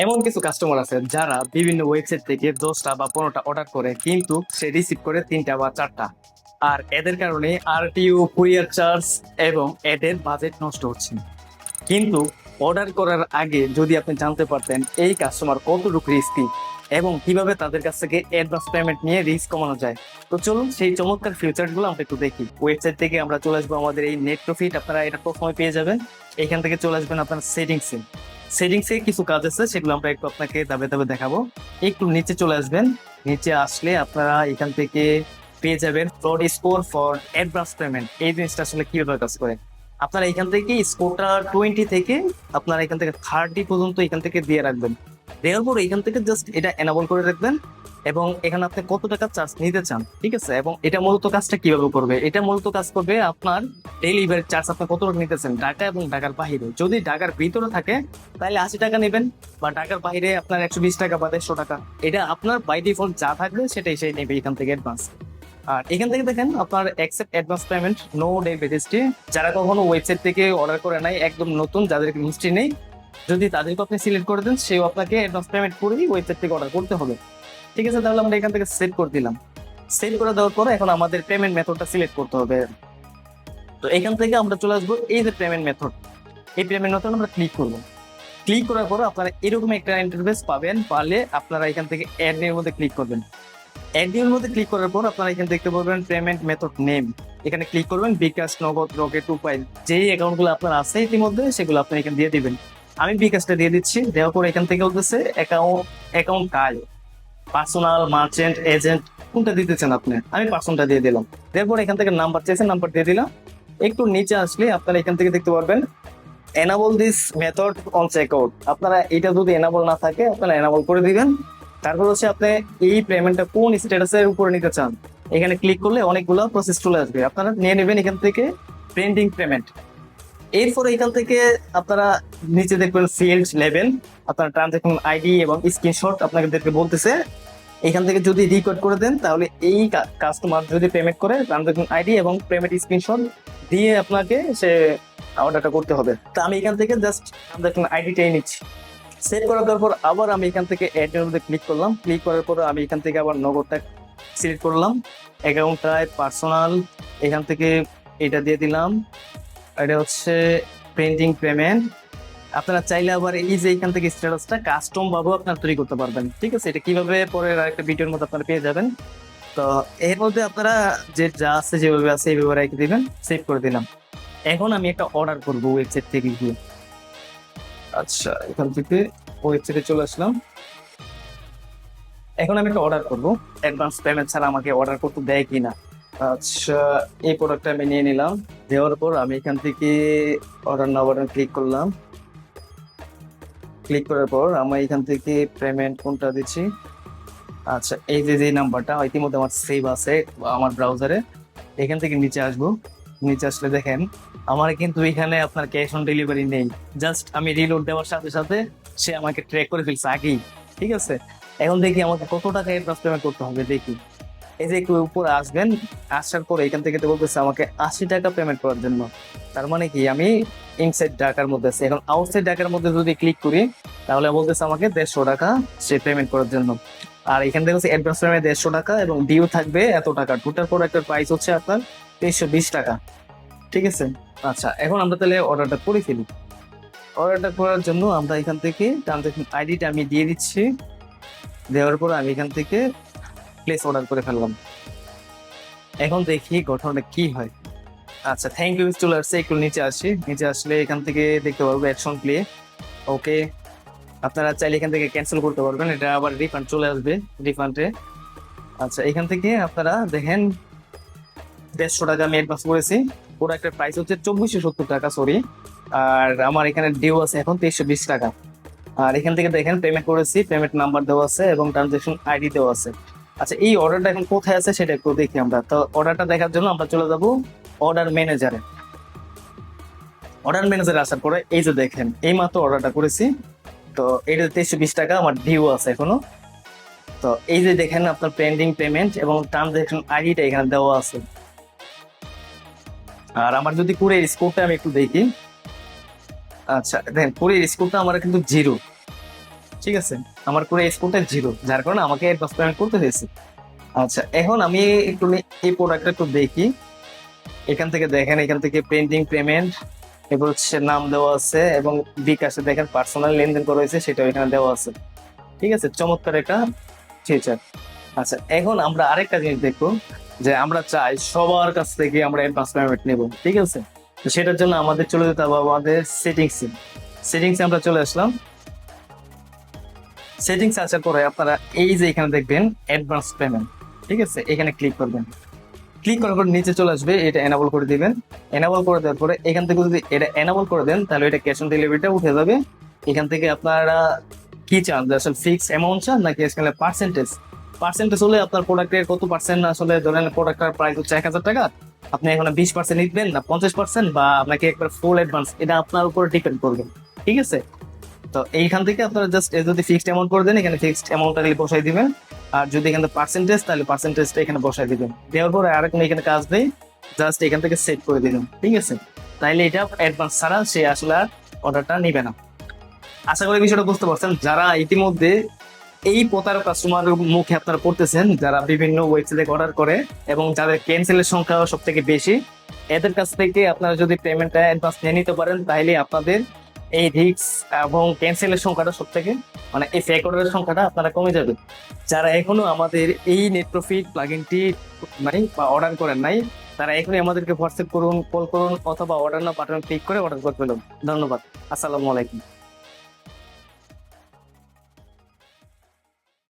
এমন কিছু কাস্টমার আছে যারা বিভিন্ন ওয়েবসাইট থেকে 10টা বা 15টা অর্ডার করে, কিন্তু সে রিসিভ করে 3টা বা 4টা। আর এদের কারণে আরটিও, কুরিয়ার চার্জ এবং এদের বাজেট নষ্ট হচ্ছে। কিন্তু অর্ডার করার আগে যদি আপনি জানতে পারতেন এই কাস্টমার কতটুকু রিস্কি এবং কিভাবে তাদের কাছ থেকে অ্যাডভান্স পেমেন্ট নিয়ে রিস্ক কমানো যায়, তো চলুন সেই চমৎকার ফিউচারগুলো আমরা একটু দেখি। ওয়েবসাইট থেকে আমরা চলে আসবো আমাদের এই নেট প্রফিট, আপনারা এটা প্রথমে পেয়ে যাবেন। এখান থেকে চলে আসবেন আপনার সেটিংসে। সেটিংসে কিছু কাজ আছে, সেগুলো আমরা একটু আপনাকে ধাপে ধাপে দেখাবো। একটু নিচে চলে আসবেন। নিচে আসলে আপনারা এখান থেকে পেয়ে যাবেন fraud score for advance payment. এই জিনিসটা আসলে কিভাবে কাজ করে, আপনারা এখান থেকে স্কোরটা 20 থেকে আপনারা এখান থেকে 30 পর্যন্ত এখান থেকে দিয়ে রাখবেন। দেওয়ার পর এখান থেকে জাস্ট এটা এনাবল করে রাখবেন এবং এখানে আপনি কত টাকা চার্জ নিতে চান, ঠিক আছে। এবং এটা মূলত কাজটা কিভাবে করবে, এটা মূলত কাজ করবে আপনার ডেলিভারি চার্জ আপনি কত টাকা নিতেছেন ঢাকা এবং ঢাকার বাইরে। যদি ঢাকার ভিতরে থাকে তাহলে 80 টাকা নেবেন, বা ঢাকার বাইরে আপনার 120 টাকা বা 150 টাকা। এটা আপনার বাই ডিফল্ট যা থাকবে সেটাই সে নেবে এখান থেকে অ্যাডভান্স। আর এখান থেকে দেখেন আপনার accept advance payment, no debit history. যারা কখনো ওয়েবসাইট থেকে অর্ডার করে নাই, একদম নতুন, যাদের হিস্ট্রি নেই, যদি তাদেরকে আপনি সিলেক্ট করে দেন, সেও আপনাকে অ্যাডভান্স পেমেন্ট করেই ওয়েবসাইট থেকে অর্ডার করতে হবে। ঠিক আছে, তাহলে আমরা এখান থেকে সেট করে দিলাম। সেট করে দেওয়ার পরে এখন আমাদের পেমেন্ট মেথডটা সিলেক্ট করতে হবে। তো এখান থেকে আমরা চলে আসবো এই যে পেমেন্ট মেথড, এই পেমেন্ট মেথড আমরা ক্লিক করবো। ক্লিক করার পরে আপনারা এরকম একটা ইন্টারফেস পাবেন, পারলে আপনারা এখান থেকে অ্যাড এর মধ্যে ক্লিক করবেন। অ্যাডিওর মধ্যে ক্লিক করার পর আপনারা এখানে দেখতে পাবেন পেমেন্ট মেথড নেম। এখানে ক্লিক করবেন, বিকাশ, নগদ, রকেট, উপায়, যেই অ্যাকাউন্টগুলো আপনার আছে ইতিমধ্যে সেগুলো আপনি এখানে দিয়ে দিবেন। আমি বিকাশটা দিয়ে দিচ্ছি। দেওয়ার পর এখান থেকে বলতেছে account, account type, personal, merchant, agent, কোনটা দিতেছেন আপনি। আমি পার্সোনালটা দিয়ে দিলাম। দেওয়ার এখান থেকে নাম্বার চেয়েছেন, নাম্বার দিয়ে দিলাম। একটু নিচে আসলে আপনারা এখান থেকে দেখতে পারবেন enable this method on checkout. আপনারা এটা যদি এনাবল না থাকে আপনারা এনাবল করে দিবেন। তারপর হচ্ছে আপনি এই পেমেন্টটা কোন স্ট্যাটাসের উপরে নিতে চান, এখানে ক্লিক করলে অনেকগুলো প্রসেস চলে আসবে, আপনারা নিয়ে নেবেন এখান থেকে পেন্ডিং পেমেন্ট। এরপরে এখান থেকে আপনারা নিচে দেখবেন ফিল্ড লেভেল, আপনার ট্রানজাকশন আইডি এবং স্ক্রিনশট আপনাদেরকে বলতেছে। এখান থেকে যদি রিকোড করে দেন তাহলে এই কাস্টমার যদি পেমেন্ট করে ট্রানজাকশন আইডি এবং পেমেন্ট স্ক্রিনশট দিয়ে আপনাকে সে অর্ডারটা করতে হবে। তো আমি এখান থেকে জাস্ট ট্রানজাকশন আইডিটাই নিচ্ছি। সেট করার পর আবার আমি এখান থেকে অ্যাড এর মধ্যে ক্লিক করলাম। ক্লিক করার পর আমি এখান থেকে আবার নগদটা সিলেক্ট করলাম, অ্যাকাউন্ট টাইপ, পার্সোনাল, এখান থেকে এটা দিয়ে দিলাম। এটা হচ্ছে পেন্ডিং পেমেন্ট। আপনারা চাইলে আবার এই যে এখান থেকে স্ট্যাটাসটা কাস্টম ভাবে আপনারা তৈরি করতে পারবেন, ঠিক আছে। এটা কিভাবে পরে আরেকটা ভিডিওর মধ্যে আপনারা পেয়ে যাবেন। তো এর মধ্যে আপনারা যে যা আছে যেভাবে আছে এইভাবে রেখে দিবেন। সেভ করে দিলাম। এখন আমি একটা অর্ডার করবো ওয়েবসাইট থেকে গিয়ে। আচ্ছা, এখান থেকে ওয়েবসাইটে চলে আসলাম। এখন আমি একটা অর্ডার করবো, অ্যাডভান্স পেমেন্ট ছাড়া আমাকে অর্ডার করতে দেয় কিনা। আচ্ছা, এই প্রোডাক্টটা আমি নিয়ে নিলাম। দেওয়ার পর আমি এখান থেকে অর্ডার নাও বাটন ক্লিক করলাম। ক্লিক করার পর আমি এখান থেকে পেমেন্ট কোনটা দিচ্ছি। আচ্ছা, এই যে যে নাম্বারটা ইতিমধ্যে আমার সেভ আছে আমার ব্রাউজারে, এখান থেকে নিচে আসবো। নিচে আসলে দেখেন আমার কিন্তু এখানে আপনার ক্যাশ অন ডেলিভারি নেই। জাস্ট আমি রিলোড দেওয়ার সাথে সাথে সে আমাকে ট্র্যাক করে ফেলছে আগেই, ঠিক আছে। এখন দেখি আমাকে কত টাকা অ্যাডভান্স পেমেন্ট করতে হবে দেখি। এই যে একটু উপরে আসবেন, আসার পরে এখান থেকে তো বলতেছে আমাকে 80 টাকা পেমেন্ট করার জন্য। তার মানে কি আমি ইনসাইড ঢাকার মধ্যে আছি। এখন আউটসাইড ঢাকার মধ্যে যদি ক্লিক করি তাহলে বলতেছে আমাকে 150 টাকা সে পেমেন্ট করার জন্য। আর এখান থেকে হচ্ছে অ্যাডভান্স পেমেন্ট 150 টাকা এবং ডিউ থাকবে এত টাকা। টোটাল প্রোডাক্টের প্রাইস হচ্ছে আপনার 320 টাকা, ঠিক আছে। আচ্ছা, এখন আমরা তাহলে অর্ডারটা করে ফেলি। অর্ডারটা করার জন্য আমরা এখান থেকে ট্রানজাকশন আইডিটা আমি দিয়ে দিচ্ছি। দেওয়ার পর আমি এখান থেকে প্লেস অর্ডার করে ফেললাম। এখন দেখি ঘটনাটা কি হয়। আচ্ছা, থ্যাংক ইউ চলে আসছে। একটু নিচে আসি। নিচে আসলে এখান থেকে দেখতে পারবো অ্যাকশন প্লে। ওকে, আপনারা চাইলে এখান থেকে ক্যান্সেল করতে পারবেন, এটা আবার রিফান্ড চলে আসবে রিফান্ডে। আচ্ছা, এখান থেকে আপনারা দেখেন 150 টাকা আমি অ্যাডভান্স করেছি। প্রোডাক্টের প্রাইস হচ্ছে 2470 টাকা, সরি। আর আমার এখানে ডিউ আছে এখন 320 টাকা। আর এখান থেকে দেখেন পেমেন্ট করেছি, পেমেন্ট নাম্বার দেওয়া আছে এবং ট্রানজাকশন আইডি দেওয়া আছে। আচ্ছা, এই অর্ডারটা এখন কোথায় আছে সেটা একটু দেখি আমরা। তো অর্ডারটা দেখার জন্য আমরা চলে যাব অর্ডার ম্যানেজারে। অর্ডার ম্যানেজারে আসার পরে এই যে দেখেন এই মাত্র অর্ডারটা করেছি। তো এটা 320 টাকা আমার ডিউ আছে এখনো। তো এই যে দেখেন আপনার পেন্ডিং পেমেন্ট এবং ট্রানজাকশন আইডিটা এখানে দেওয়া আছে। আর আমার যদি পুরো স্কোরটা আমি একটু দেখি। আচ্ছা, দেখেন পুরো স্কোরটা আমার কিন্তু জিরো। ঠিক আছে, আমার পুরো স্কোরটা 0, যার কারণে আমাকে অ্যাডভান্স পেমেন্ট করতে হয়েছে। আচ্ছা, এখন আমি একটু এই প্রোডাক্টটা একটু দেখি। এখান থেকে দেখেন, এখান থেকে পেন্ডিং পেমেন্ট, এরপর হচ্ছে নাম দেওয়া আছে এবং বিকাশে দেখেন পার্সোনাল লেনদেন করা হয়েছে, সেটাও এখানে দেওয়া আছে। ঠিক আছে, চমৎকার একটা ফিচার। আচ্ছা, এখন আমরা আরেকটা জিনিস দেখবো, যে আমরা চাই সবার কাছ থেকে আমরা অ্যাডভান্স পেমেন্ট নেব। ঠিক আছে, তো সেটার জন্য আমাদের চলে যেতে হবে আমাদের সেটিংসে। সেটিংসে আমরা চলে আসলাম। সেটিংস আসার পরে আপনারা এই যে এখানে দেখবেন অ্যাডভান্স পেমেন্ট। ঠিক আছে, এখানে ক্লিক করবেন। ক্লিক করার পর নিচে চলে আসবে, এটা এনাবল করে দিবেন। এনাবল করে দেওয়ার পরে এখান থেকে যদি এটা এনাবল করে দেন, তাহলে এটা ক্যাশ অন ডেলিভারিটা উঠে যাবে। এখান থেকে আপনারা কি চান, যে আসলে ফিক্স অ্যামাউন্ট চান নাকি আসলে পার্সেন্টেজ। পার্সেন্টেজ হলে আপনার প্রোডাক্টের কত পার্সেন্ট, আসলে ধরেন প্রোডাক্টের প্রাইস হচ্ছে 1,000 টাকা, আপনি এখন 20% নিবেন না 50%, বা আপনাকে একবার ফুল অ্যাডভান্স, এটা আপনার উপর ডিপেন্ড করবে। ঠিক আছে, তো এইখান থেকে আপনারা জাস্ট যদি ফিক্সড অ্যামাউন্ট করে দেন, এখানে ফিক্সড অ্যামাউন্টটা বসাই দিবেন। আর যদি এখানে পার্সেন্টেজ, তাহলে পার্সেন্টেজটা এখানে বসাই দিবেন। দেওয়ার পরে আর কোনো এখানে কাজ নেই, জাস্ট এখান থেকে সেট করে দিবেন। ঠিক আছে, তাইলে এটা অ্যাডভান্স ছাড়া সে আসলে আর অর্ডারটা নিবে না। আশা করি বিষয়টা বুঝতে পারছেন। যারা ইতিমধ্যে এই প্রতারক কাস্টমার মুখে আপনারা পড়তেছেন, যারা বিভিন্ন ওয়েবসাইট থেকে অর্ডার করে এবং যাদের ক্যান্সেলের সংখ্যা সব থেকে বেশি, এদের কাছ থেকে আপনারা যদি পেমেন্টটা অ্যাডভান্স নিয়ে নিতে পারেন, তাহলে আপনাদের এই রিস্ক এবং ক্যান্সেলের সংখ্যাটা সব থেকে, মানে এই ফেক অর্ডারের সংখ্যাটা আপনারা কমে যাবে। যারা এখনো আমাদের এই নেট প্রফিট প্লাগইনটি নাই বা অর্ডার করেন নাই, তারা এখনই আমাদেরকে হোয়াটসঅ্যাপ করুন, কল করুন, অথবা অর্ডার না বাটন ক্লিক করে অর্ডার করে ফেলুন। ধন্যবাদ। আসসালামু আলাইকুম।